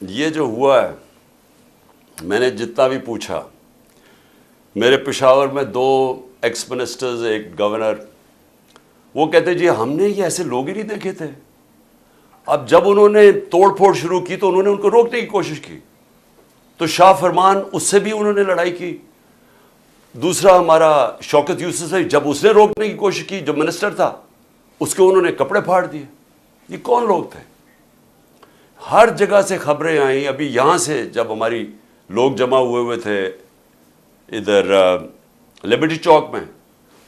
ये जो हुआ है, मैंने जितना भी पूछा, मेरे पेशावर में 2 एक्स मिनिस्टर्स, एक गवर्नर, वो कहते जी हमने ये ऐसे लोग ही नहीं देखे थे। अब जब उन्होंने तोड़ फोड़ शुरू की तो उन्होंने उनको रोकने की कोशिश की, तो शाह फरमान उससे भी उन्होंने लड़ाई की। दूसरा हमारा शौकत यूसुफ है, जब उसने रोकने की कोशिश की, जो मिनिस्टर था, उसके उन्होंने कपड़े फाड़ दिए। ये कौन लोग थे? हर जगह से खबरें आई। अभी यहाँ से जब हमारी लोग जमा हुए थे इधर लिबर्टी चौक में,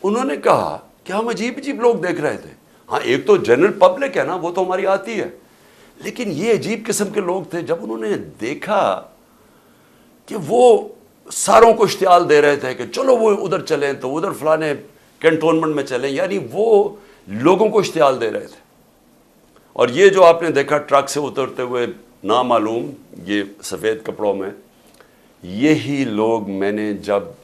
उन्होंने कहा कि हम अजीब अजीब लोग देख रहे थे। हाँ, एक तो जनरल पब्लिक है ना, वो तो हमारी आती है, लेकिन ये अजीब किस्म के लोग थे। जब उन्होंने देखा कि वो सारों को इश्तियाल दे रहे थे कि चलो वो उधर चलें, तो उधर फलाने कैंटोनमेंट में चलें, यानी वो लोगों को इश्तियाल दे रहे थे। और ये जो आपने देखा ट्रक से उतरते हुए नामालूम, ये सफ़ेद कपड़ों में, यही लोग जब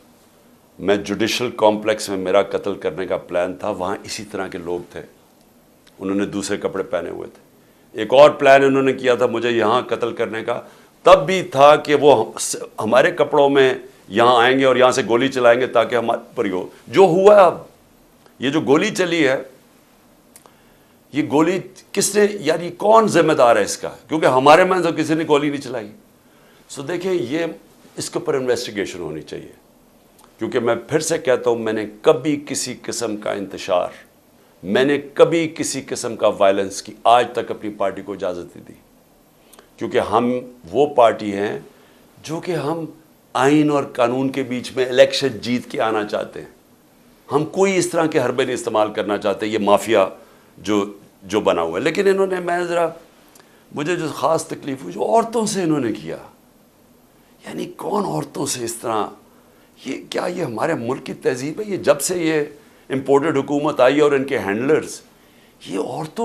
मैं जुडिशल कॉम्प्लेक्स में मेरा कत्ल करने का प्लान था, वहाँ इसी तरह के लोग थे। उन्होंने दूसरे कपड़े पहने हुए थे। एक और प्लान उन्होंने किया था मुझे यहाँ कत्ल करने का, तब भी था कि वो हमारे कपड़ों में यहाँ आएंगे और यहाँ से गोली चलाएंगे ताकि हमारे पर हो। जो हुआ, अब ये जो गोली चली है, ये गोली किसने, यानी कौन जिम्मेदार है इसका? क्योंकि हमारे में तो किसी ने गोली नहीं चलाई। सो देखिए, ये इसके ऊपर इन्वेस्टिगेशन होनी चाहिए, क्योंकि मैं फिर से कहता हूँ, मैंने कभी किसी किस्म का इंतशार, मैंने कभी किसी किस्म का वायलेंस की आज तक अपनी पार्टी को इजाज़त नहीं दी, क्योंकि हम वो पार्टी हैं जो कि हम आइन और कानून के बीच में इलेक्शन जीत के आना चाहते हैं। हम कोई इस तरह के हरबे नहीं इस्तेमाल करना चाहते, ये माफिया जो बना हुआ है। लेकिन इन्होंने, मुझे जो ख़ास तकलीफ हुई, जो औरतों से इन्होंने किया, यानी कौन औरतों से इस तरह, ये क्या ये हमारे मुल्क की तहजीब है? ये जब से ये इम्पोर्टेड हुकूमत आई और इनके हैंडलर्स, ये औरतों